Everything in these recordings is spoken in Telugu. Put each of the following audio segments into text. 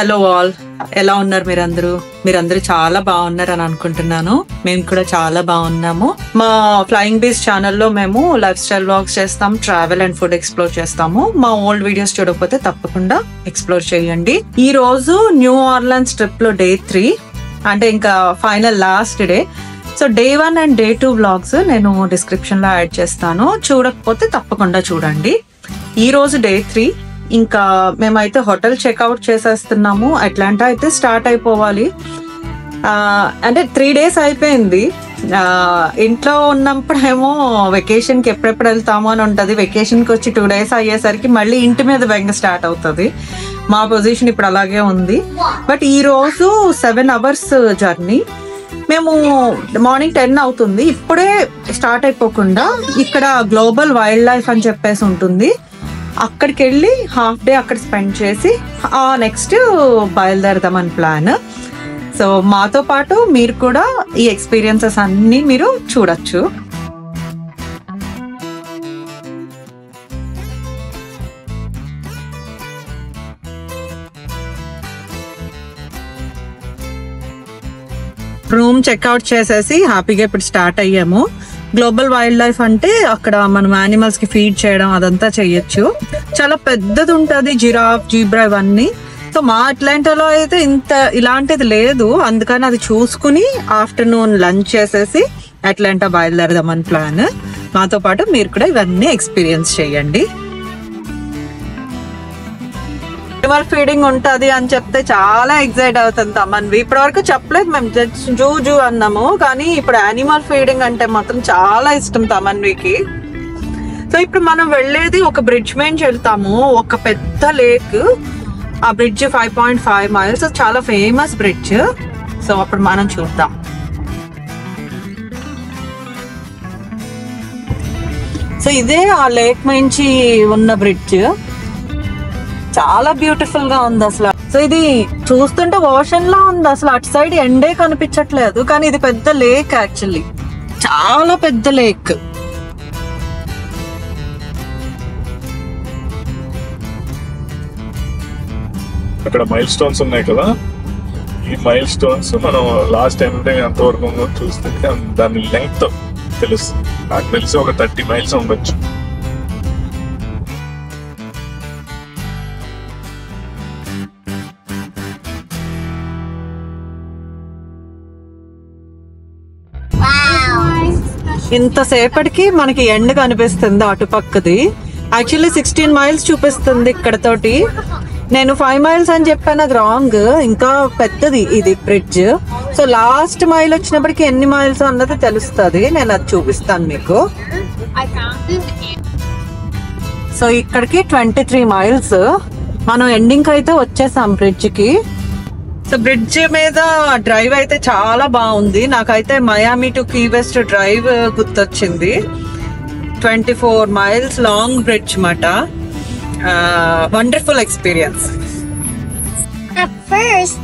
హలో ఆల్, ఎలా ఉన్నారు మీరందరూ చాలా బాగున్నారని అనుకుంటున్నాను. మేము కూడా చాలా బాగున్నాము. మా ఫ్లయింగ్ బీస్ ఛానల్లో మేము లైఫ్ స్టైల్ వ్లాగ్స్ చేస్తాం, ట్రావెల్ అండ్ ఫుడ్ ఎక్స్ప్లోర్ చేస్తాము. మా ఓల్డ్ వీడియోస్ చూడకపోతే తప్పకుండా ఎక్స్ప్లోర్ చేయండి. ఈ రోజు న్యూ ఆర్లాండ్స్ ట్రిప్ లో డే 3, అంటే ఇంకా final last day. So day 1 and day 2 vlogs నేను డిస్క్రిప్షన్ లో యాడ్ చేస్తాను, చూడకపోతే తప్పకుండా చూడండి. ఈ రోజు డే 3 ఇంకా మేమైతే హోటల్ చెక్అవుట్ చేసేస్తున్నాము. అట్లాంటా అయితే స్టార్ట్ అయిపోవాలి. అంటే 3 days అయిపోయింది. ఇంట్లో ఉన్నప్పుడేమో వెకేషన్కి ఎప్పుడెప్పుడు వెళ్తామో అని ఉంటుంది. వెకేషన్కి వచ్చి 2 days అయ్యేసరికి మళ్ళీ ఇంటి మీద బెంగ స్టార్ట్ అవుతుంది. మా పొజిషన్ ఇప్పుడు అలాగే ఉంది. బట్ ఈరోజు 7 hours జర్నీ. మేము మార్నింగ్ 10 అవుతుంది. ఇప్పుడే స్టార్ట్ అయిపోకుండా ఇక్కడ గ్లోబల్ వైల్డ్ లైఫ్ అని చెప్పేసి ఉంటుంది, అక్కడికి వెళ్ళి హాఫ్ డే అక్కడ స్పెండ్ చేసి నెక్స్ట్ బయలుదేరదామని ప్లాన్. సో మాతో పాటు మీరు కూడా ఈ ఎక్స్పీరియన్సెస్ అన్నీ మీరు చూడొచ్చు. రూమ్ చెక్అవుట్ చేసేసి హ్యాపీగా ఇప్పుడు స్టార్ట్ అయ్యాము. గ్లోబల్ వైల్డ్ లైఫ్ అంటే అక్కడ మనం యానిమల్స్ కి ఫీడ్ చేయడం అదంతా చెయ్యొచ్చు. చాలా పెద్దది ఉంటుంది, జిరాఫ్, జీబ్రా ఇవన్నీ. సో మా అట్లాంటాలో అయితే ఇలాంటిది లేదు, అందుకని అది చూసుకుని ఆఫ్టర్నూన్ లంచ్ చేసేసి అట్లాంటా బయలుదేరదామని ప్లాన్. మాతో పాటు మీరు కూడా ఇవన్నీ ఎక్స్పీరియన్స్ చేయండి. యానిమల్ ఫీడింగ్ ఉంటుంది అని చెప్తే చాలా ఎక్సైట్ అవుతుంది తమన్వి. ఇప్పటి వరకు చెప్పలేదు, మేము జస్ట్ జూ అన్నాము, కానీ ఇప్పుడు యానిమల్ ఫీడింగ్ అంటే మాత్రం చాలా ఇష్టం తమన్వికి. సో ఇప్పుడు మనం వెళ్ళేది ఒక బ్రిడ్జ్ మీద వెళ్తాము, ఒక పెద్ద లేక్. ఆ బ్రిడ్జ్ 5.5 miles, చాలా ఫేమస్ బ్రిడ్జ్. సో అప్పుడు మనం చూద్దాం. సో ఇదే ఆ లేక్ నుంచి ఉన్న బ్రిడ్జ్, చాలా బ్యూటిఫుల్ గా ఉంది అసలు. సో ఇది చూస్తుంటే ఓషన్ లా ఉంది, అసలు అటు సైడ్ ఎండే కనిపించట్లేదు, కానీ ఇది పెద్ద లేక్, యాక్చువల్లీ చాలా పెద్ద లేక్. అక్కడ మైల్ స్టోన్స్ ఉన్నాయి కదా, ఈ మైల్ స్టోన్స్ మనం లాస్ట్ ఎండింగ్ ఎంతవరకు చూస్తే దాని లెంగ్త్ తెలుస్తుంది. నాకు తెలిసి ఒక 30 miles ఉండొచ్చు. ఇంతసేపటికి మనకి ఎండ్ కనిపిస్తుంది అటుపక్కది. యాక్చువల్లీ 16 miles చూపిస్తుంది ఇక్కడతోటి. నేను 5 miles అని చెప్పాను, అది రాంగ్. ఇంకా పెద్దది ఇది బ్రిడ్జ్. సో లాస్ట్ మైల్ వచ్చినప్పటికి ఎన్ని మైల్స్ అన్నది తెలుస్తుంది, నేను అది చూపిస్తాను మీకు. సో ఇక్కడికి 23 miles. మనం ఎండింగ్ అయితే వచ్చేసాం బ్రిడ్జ్ కి. సో బ్రిడ్జ్ మీద డ్రైవ్ అయితే చాలా బాగుంది. నాకైతే Miami to Key West drive గుర్తొచ్చింది. 24 miles లాంగ్ బ్రిడ్జ్ మాట. Wonderful experience. At first,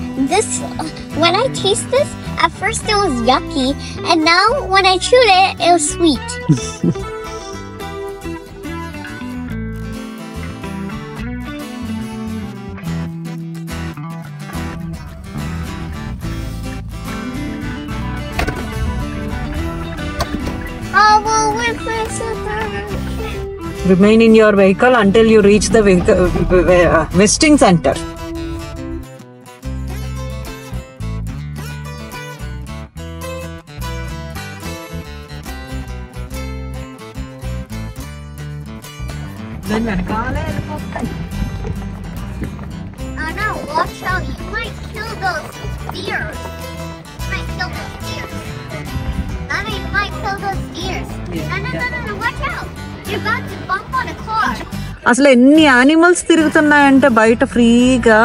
when I taste this, at first it was yucky, and now when I chewed it, it was sweet. Remain in your vehicle until you reach the vesting center. Then వెనకాలే వెళ్ళిపోతాయి. No, watch out! You might kill those deers. You might kill those deers. Nana, you might kill those deers. No, watch out! You're about to bump on a car. అసలు ఎన్ని యానిమల్స్ తిరుగుతున్నాయంటే బయట ఫ్రీగా.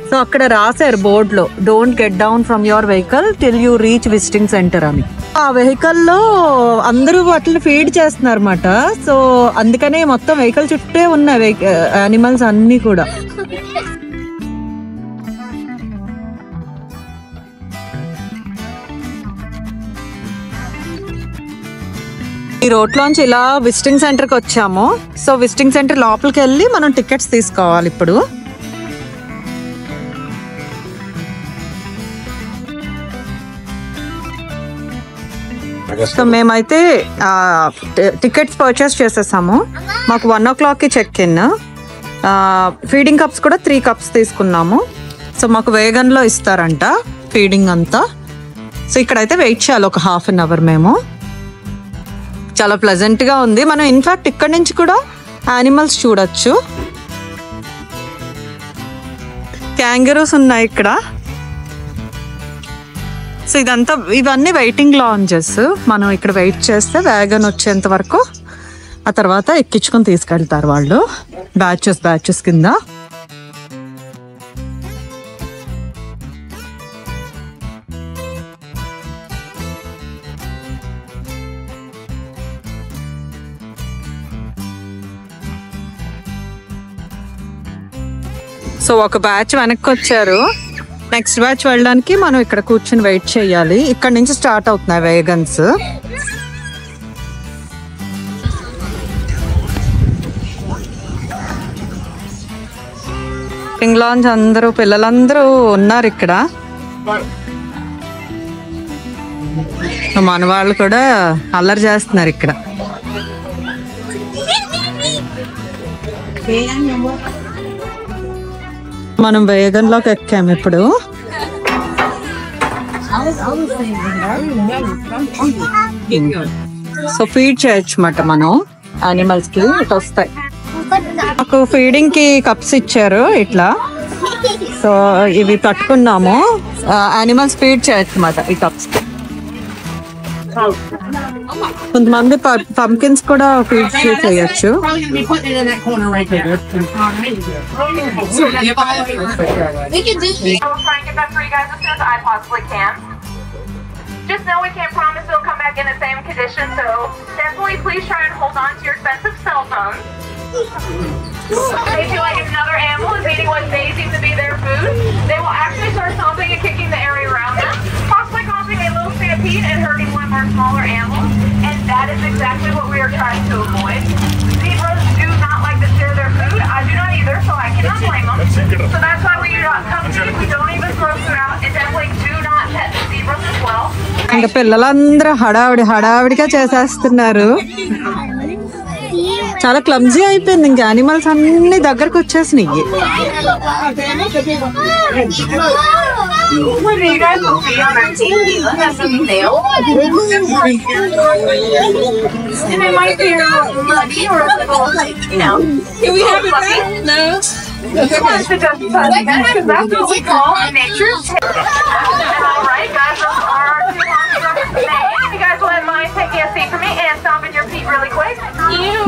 సో అక్కడ రాశారు బోర్డ్ లో, don't get down from your vehicle till you reach visiting centre అని. ఆ వెహికల్ లో అందరూ వాటిని ఫీడ్ చేస్తున్నారు అన్నమాట. సో అందుకనే మొత్తం వెహికల్ చుట్టే ఉన్నాయి యానిమల్స్ అన్ని కూడా. ఈ రోడ్లోంచి ఇలా విజిటింగ్ సెంటర్కి వచ్చాము. సో విజిటింగ్ సెంటర్ లోపలికి వెళ్ళి మనం టికెట్స్ తీసుకోవాలి ఇప్పుడు. సో మేమైతే టికెట్స్ పర్చేస్ చేసేసాము. మాకు 1 o'clockకి చెక్ ఇన్. ఫీడింగ్ కప్స్ కూడా 3 cups తీసుకున్నాము. సో మాకు వేగన్లో ఇస్తారంట ఫీడింగ్ అంతా. సో ఇక్కడైతే వెయిట్ చేయాలి ఒక 1/2 hour. మేము చాలా ప్లెజెంట్గా ఉంది. మనం ఇన్ఫ్యాక్ట్ ఇక్కడ నుంచి కూడా యానిమల్స్ చూడొచ్చు. క్యాంగరూస్ ఉన్నాయి ఇక్కడ. సో ఇవన్నీ వెయిటింగ్ లాంజెస్. మనం ఇక్కడ వెయిట్ చేస్తే వ్యాగన్ వచ్చేంత వరకు, ఆ తర్వాత ఎక్కించుకొని తీసుకెళ్తారు వాళ్ళు బ్యాచెస్ కింద. సో ఒక బ్యాచ్ వెనక్కి వచ్చారు. నెక్స్ట్ బ్యాచ్ వెళ్ళడానికి మనం ఇక్కడ కూర్చొని వెయిట్ చేయాలి. ఇక్కడ నుంచి స్టార్ట్ అవుతున్నాయి వేగన్స్. స్ప్రింగ్ లాంజ్ అందరూ పిల్లలందరూ ఉన్నారు ఇక్కడ. మన వాళ్ళు కూడా అల్లరి చేస్తున్నారు ఇక్కడ. మనం వేగన్లోకి ఎక్కాము ఇప్పుడు. సో ఫీడ్ చేయొచ్చు అన్నమాట మనం యానిమల్స్ కి. ఇటు వస్తాయి. మాకు ఫీడింగ్ కి కప్స్ ఇచ్చారు ఇట్లా. సో ఇవి పట్టుకున్నాము. యానిమల్స్ ఫీడ్ చేయొచ్చు అన్నమాట ఈ కప్స్ కి. కొంతమంది పంకిన్స్ కూడా ఫీడ్ చేయొచ్చు. Just know we can't promise they'll come back in the same condition, so definitely please try and hold on to your expensive cell phones. They feel like if another animal is eating what they seem to be their food, they will actually start stomping and kicking the area around them, possibly causing a little stampede and hurting one of our smaller animals, and that is exactly what we are trying to avoid. Zebras do not like to share their food. I do not either, so I cannot blame them. So that's why we do not come to, we don't even throw food out, and definitely do not pet the zebras as well. ఇంకా పిల్లలందరూ హడావిడిగా చేసేస్తున్నారు. చాలా క్లమ్జీ అయిపోయింది. ఇంకా యానిమల్స్ అన్ని దగ్గరకు వచ్చేసినాయి.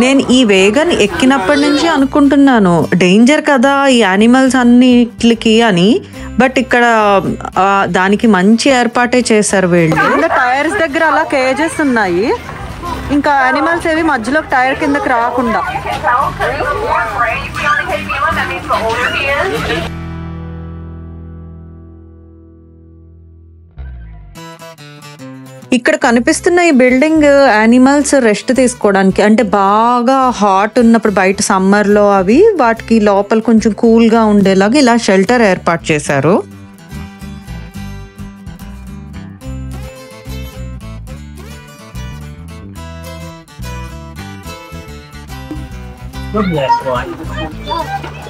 నేను ఈ వేగన్ ఎక్కినప్పటి నుంచి అనుకుంటున్నాను డేంజర్ కదా ఈ యానిమల్స్ అన్నిటికి అని. బట్ ఇక్కడ దానికి మంచి ఏర్పాటే చేశారు వీళ్ళు. టైర్స్ దగ్గర అలా కేజెస్ ఉన్నాయి. ఇంకా యానిమల్స్ ఏవి మధ్యలోకి టైర్ కిందకి రాకుండా. ఇక్కడ కనిపిస్తున్న ఈ బిల్డింగ్ యానిమల్స్ రెస్ట్ తీసుకోవడానికి, అంటే బాగా హాట్ ఉన్నప్పుడు బయట సమ్మర్లో అవి వాటికి లోపల కొంచెం కూల్గా ఉండేలాగా ఇలా షెల్టర్ ఏర్పాటు చేశారు.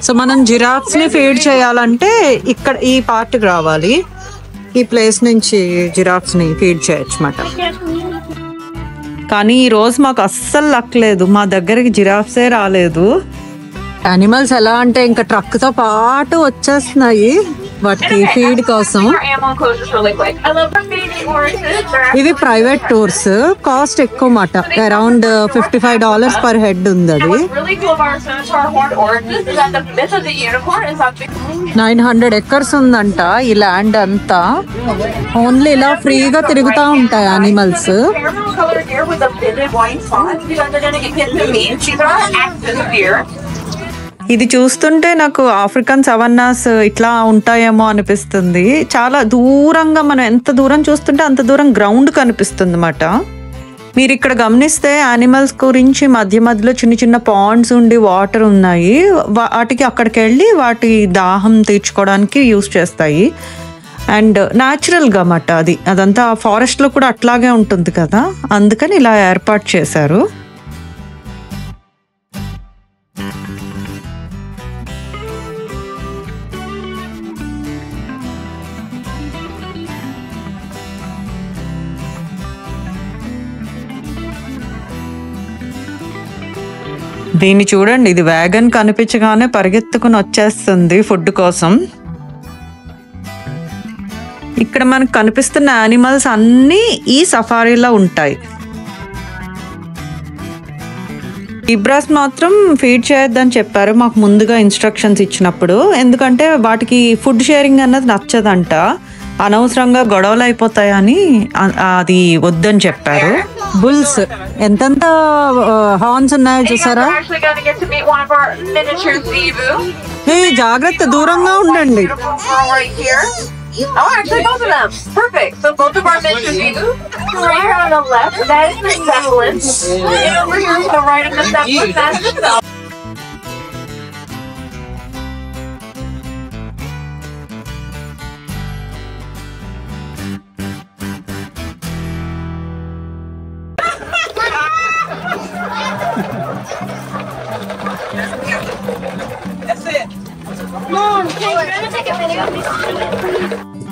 సో మనం జిరాఫ్స్ ని ఫీడ్ చేయాలంటే ఇక్కడ ఈ పార్ట్కి రావాలి. ఈ ప్లేస్ నుంచి జిరాఫ్స్ ని ఫీడ్ చేయొచ్చు అన్నమాట. కానీ ఈ రోజు మాకు అస్సలు లక్ లేదు. మా దగ్గరికి జిరాఫ్సే రాలేదు. యానిమల్స్ ఎలా అంటే ఇంకా ట్రక్ తో పాటు వచ్చేస్తున్నాయి వాటికి ఫీడ్ కోసం. ఇవి ప్రైవేట్ టూర్స్. కాస్ట్ ఎక్కువ మాట. అరౌండ్ $55 పర్ హెడ్ ఉంది. అది 900 acres ఉందంట ఈ ల్యాండ్ అంతా. ఓన్లీ ఇలా ఫ్రీగా తిరుగుతూ ఉంటాయి యానిమల్స్. ఇది చూస్తుంటే నాకు ఆఫ్రికన్ సవన్నాస్ ఇట్లా ఉంటాయేమో అనిపిస్తుంది. చాలా దూరంగా మనం ఎంత దూరం చూస్తుంటే అంత దూరం గ్రౌండ్ కనిపిస్తుంది అన్నమాట. మీరు ఇక్కడ గమనిస్తే యానిమల్స్ గురించి మధ్య మధ్యలో చిన్న చిన్న పాండ్స్ ఉండి వాటర్ ఉన్నాయి. వాటికి అక్కడికి వెళ్ళి వాటి దాహం తీర్చుకోవడానికి యూజ్ చేస్తాయి. అండ్ న్యాచురల్గా మాట అదంతా ఫారెస్ట్లో కూడా అట్లాగే ఉంటుంది కదా, అందుకని ఇలా ఏర్పాటు చేశారు. దీన్ని చూడండి, ఇది వ్యాగన్ కనిపించగానే పరిగెత్తుకుని వచ్చేస్తుంది ఫుడ్ కోసం. ఇక్కడ మనకు కనిపిస్తున్న యానిమల్స్ అన్నీ ఈ సఫారీలో ఉంటాయి. ఇబ్రాస్ మాత్రం ఫీడ్ చేయొద్దని చెప్పారు మాకు ముందుగా ఇన్స్ట్రక్షన్స్ ఇచ్చినప్పుడు, ఎందుకంటే వాటికి ఫుడ్ షేరింగ్ అన్నది నచ్చదంట, అనవసరంగా గొడవలు అయిపోతాయని అది వద్దని చెప్పారు. బుల్స్ ఎంతెంత హార్న్స్ ఉన్నాయో చూసారా. జాగ్రత్త, దూరంగా ఉండండి. Oh, actually, both of them. Perfect. So both of our miniature zebu. Right here on the left, that is the Cephalin. And over here to the right of the Cephalin, that's the Cephalin.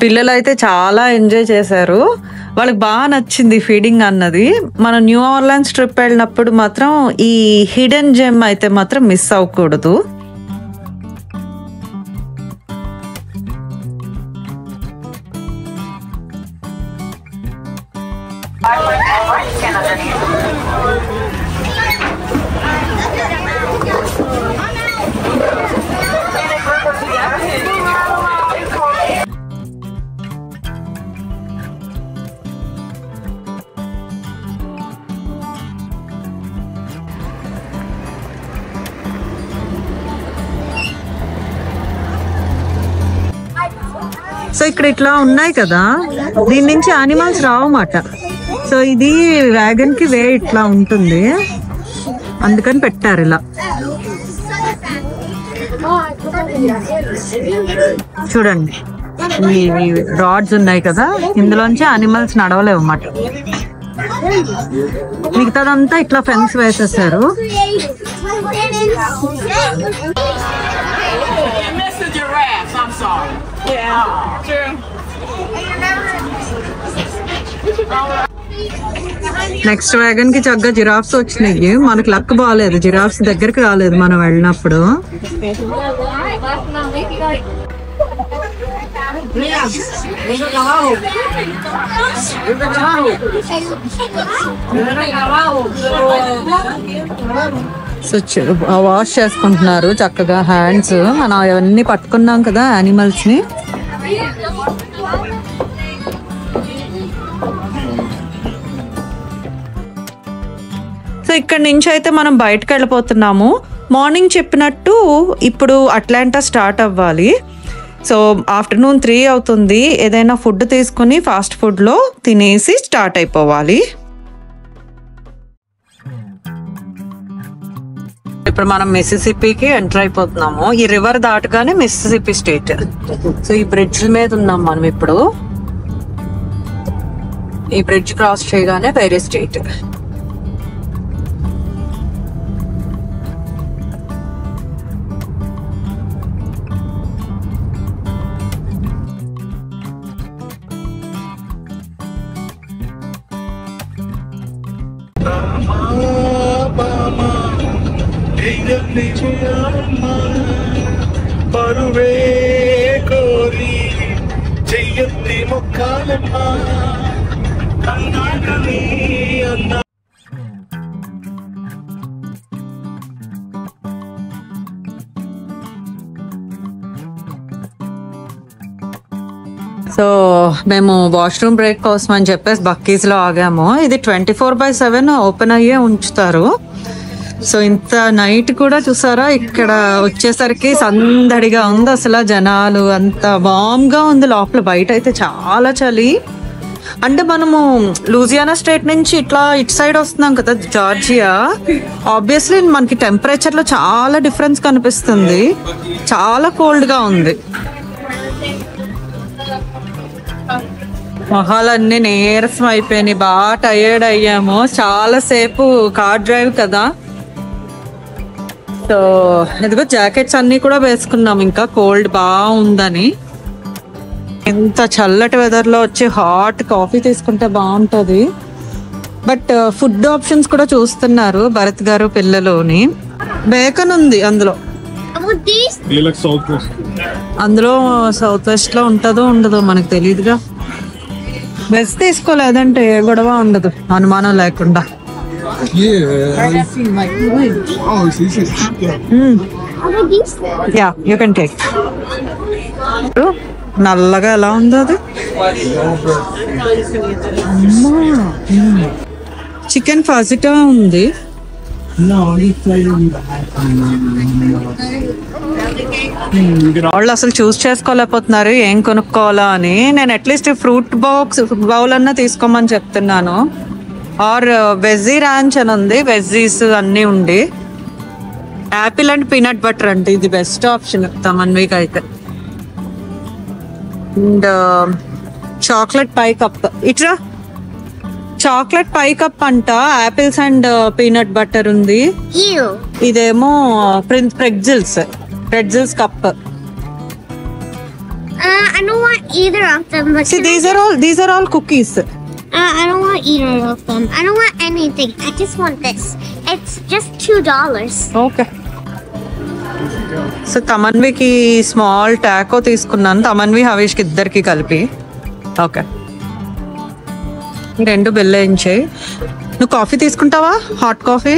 పిల్లలైతే చాలా ఎంజాయ్ చేశారు, వాళ్ళకి బాగా నచ్చింది ఫీడింగ్ అన్నది. మనం న్యూ ఆర్లాండ్స్ ట్రిప్ వెళ్ళినప్పుడు మాత్రం ఈ హిడెన్ జెమ్ అయితే మాత్రం మిస్ అవ్వకూడదు. సో ఇక్కడ ఇట్లా ఉన్నాయి కదా, దీని నుంచి యానిమల్స్ రావన్నమాట. సో ఇది వ్యాగన్ కి వే ఇట్లా ఉంటుంది, అందుకని పెట్టారు ఇలా. చూడండి, ఈ రాడ్స్ ఉన్నాయి కదా, ఇందులోంచి యానిమల్స్ నడవలేవు అన్నమాట. మిగతాదంతా ఇట్లా ఫెన్స్ వేసేసారు. నెక్స్ట్ వ్యాగన్ కి చక్కగా జిరాఫ్స్ వచ్చినాయి. మనకు లక్ బాగాలేదు, జిరాఫ్స్ దగ్గరికి రాలేదు మనం వెళ్ళినప్పుడు. సో వాష్ చేసుకుంటున్నారు చక్కగా హ్యాండ్స్. మనం అవన్నీ పట్టుకున్నాం కదా యానిమల్స్ ని. సో ఇక్కడ నుంచి అయితే మనం బయటకు వెళ్ళిపోతున్నాము. మార్నింగ్ చెప్పినట్టు ఇప్పుడు అట్లాంటా స్టార్ట్ అవ్వాలి. సో ఆఫ్టర్నూన్ 3 అవుతుంది. ఏదైనా ఫుడ్ తీసుకుని ఫాస్ట్ ఫుడ్లో తినేసి స్టార్ట్ అయిపోవాలి. ఇప్పుడు మనం మిసిసిపికి ఎంటర్ అయిపోతున్నాము. ఈ రివర్ దాటగానే మిసిసిపి స్టేట్. సో ఈ బ్రిడ్జ్ మీద ఉన్నాం మనం ఇప్పుడు. ఈ బ్రిడ్జ్ క్రాస్ చేయగానే వేరే స్టేట్. పరువే కోరి చెయ్యత్తి మొక్కాలమ్మా కన్నాకని అన్నా. సో మేము వాష్రూమ్ బ్రేక్ కోసం అని చెప్పేసి బక్కీస్ లో ఆగాము. ఇది 24/7 ఓపెన్ అయ్యే ఉంచుతారు. సో ఇంత నైట్ కూడా చూసారా, ఇక్కడ వచ్చేసరికి సందడిగా ఉంది అసలు. జనాలు అంత వామ్ గా ఉంది లోపల. బయట అయితే చాలా చలి. అంటే మనము లూజియానా స్టేట్ నుంచి ఇట్లా ఇటు సైడ్ వస్తున్నాం కదా జార్జియా, ఆబ్వియస్లీ మనకి టెంపరేచర్ లో చాలా డిఫరెన్స్ కనిపిస్తుంది. చాలా కోల్డ్ గా ఉంది. మొహాలన్నీ నీరసం అయిపోయినాయి, బాగా టైర్డ్ అయ్యాము, చాలా సేపు కార్ డ్రైవ్ కదా. సో ఇదిగో జాకెట్స్ అన్ని కూడా వేసుకున్నాం, ఇంకా కోల్డ్ బాగుందని. ఇంత చల్లటి వెదర్ లో వచ్చి హాట్ కాఫీ తీసుకుంటే బాగుంటది. బట్ ఫుడ్ ఆప్షన్స్ కూడా చూస్తున్నారు భరత్ గారు పిల్లలుని. బేకన్ ఉంది అందులో. అందులో సౌత్ వెస్ట్ లో ఉంటుందో ఉండదో మనకు తెలియదుగా. వెజ్ తీసుకోలేదంటే ఏ గొడవ ఉండదు అనుమానం లేకుండా. Yeah you can take. నల్లగా ఎలా ఉందో అది. చికెన్ ఫాజిటా ఉంది. వాళ్ళు అసలు చూస్ చేసుకోలేకపోతున్నారు ఏం కొనుక్కోవాలా అని. నేను అట్లీస్ట్ ఫ్రూట్ బౌల్ అన్నా తీసుకోమని చెప్తున్నాను. ఆర్ వెజ్జీ ర్యాంచ్ అని ఉంది, వెజ్జీస్ అన్నీ ఉండి. యాపిల్ అండ్ పీనట్ బటర్ అంటే ఇది బెస్ట్ ఆప్షన్ తమన్వికి అయితే. అండ్ చాక్లెట్ పై కప్, ఇట్రా చాక్లెట్ పై కప్ అంట. యాపిల్స్ అండ్ పీనట్ బటర్ ఉంది. ఇదేమో ప్రెట్జిల్స్ cup. I don't want either of them. But See, these are all cookies. I don't want either of them. I don't want anything. I just want this. It's just $2. Okay. So తమన్వికి స్మాల్ టాకో తీసుకున్నాను, తమన్వి హవీష్కి ఇద్దరికి కలిపి. ఓకే, ఈ రెండు బిల్ వేయించాయి. నువ్వు కాఫీ తీసుకుంటావా? హాట్ కాఫీ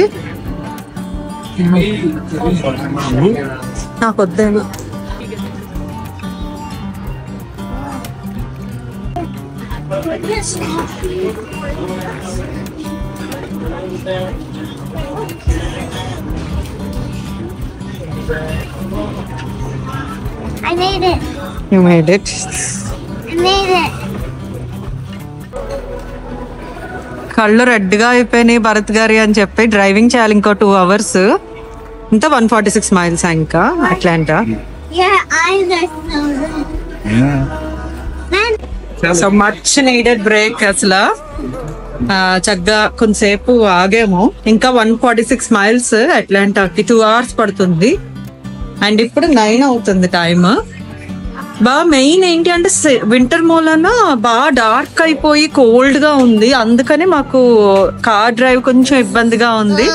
నాకు వద్దేమో. I made it. You made it. I made it. కళ్ళు రెడ్గా అయిపోయినాయి భరత్ గారి అని చెప్పి డ్రైవింగ్ చేయాలి ఇంకో 2 hours. ఇంత 146 miles ఇంకా Atlanta. Your eyes are so red. So much needed break. అసలు చక్కగా కొంతసేపు ఆగాము. ఇంకా 146 miles అట్లాంటాకి 2 hours పడుతుంది. అండ్ ఇప్పుడు 9 అవుతుంది టైమ్. బాగా మెయిన్ ఏంటి అంటే వింటర్ మూలన బాగా డార్క్ అయిపోయి కోల్డ్ గా ఉంది, అందుకని మాకు కార్ డ్రైవ్ కొంచెం ఇబ్బందిగా ఉంది.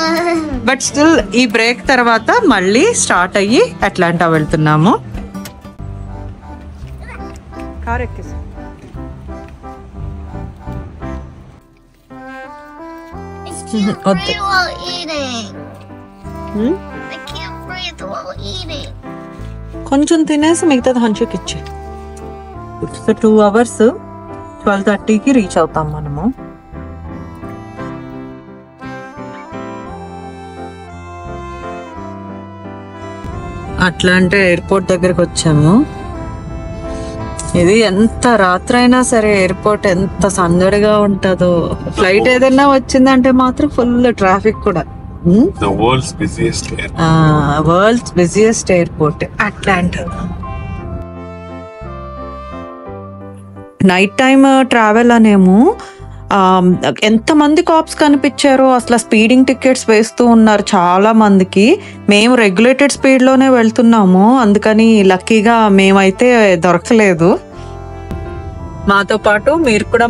బట్ స్టిల్ ఈ బ్రేక్ తర్వాత మళ్ళీ స్టార్ట్ అయ్యి అట్లాంటా వెళ్తున్నాము. కార్ ఎక్కేసి I can't breathe while eating. I can't breathe while eating. కొంచెం తినేసి మిగతాది హంచుకి ఇచ్చి. సో 2 hours 12:30కి రీచ్ అవుతాం మనము. అట్లాంటి ఎయిర్పోర్ట్ దగ్గరకు వచ్చాము. ఇది ఎంత రాత్రి అయినా సరే ఎయిర్పోర్ట్ ఎంత సందడిగా ఉంటుందో. ఫ్లైట్ ఏదైనా వచ్చిందంటే మాత్రం ఫుల్ ట్రాఫిక్ కూడా. The world's busiest airport. World's busiest airport Atlanta. Night time travel అనేమో ఎంతమంది కాప్స్ కనిపించారో. అసలు స్పీడింగ్ టికెట్స్ వేస్తూ ఉన్నారు చాలా మందికి. మేము రెగ్యులేటెడ్ స్పీడ్లోనే వెళ్తున్నాము, అందుకని లక్కీగా మేమైతే దొరకలేదు. మాతో పాటు మీరు కూడా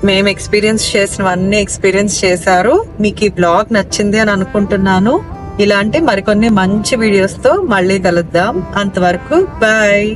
మేము ఎక్స్పీరియన్స్ చేసినవన్నీ ఎక్స్పీరియన్స్ చేశారు. మీకు ఈ బ్లాగ్ నచ్చింది అని అనుకుంటున్నాను. ఇలాంటి మరికొన్ని మంచి వీడియోస్తో మళ్ళీ కలుద్దాం. అంతవరకు బాయ్.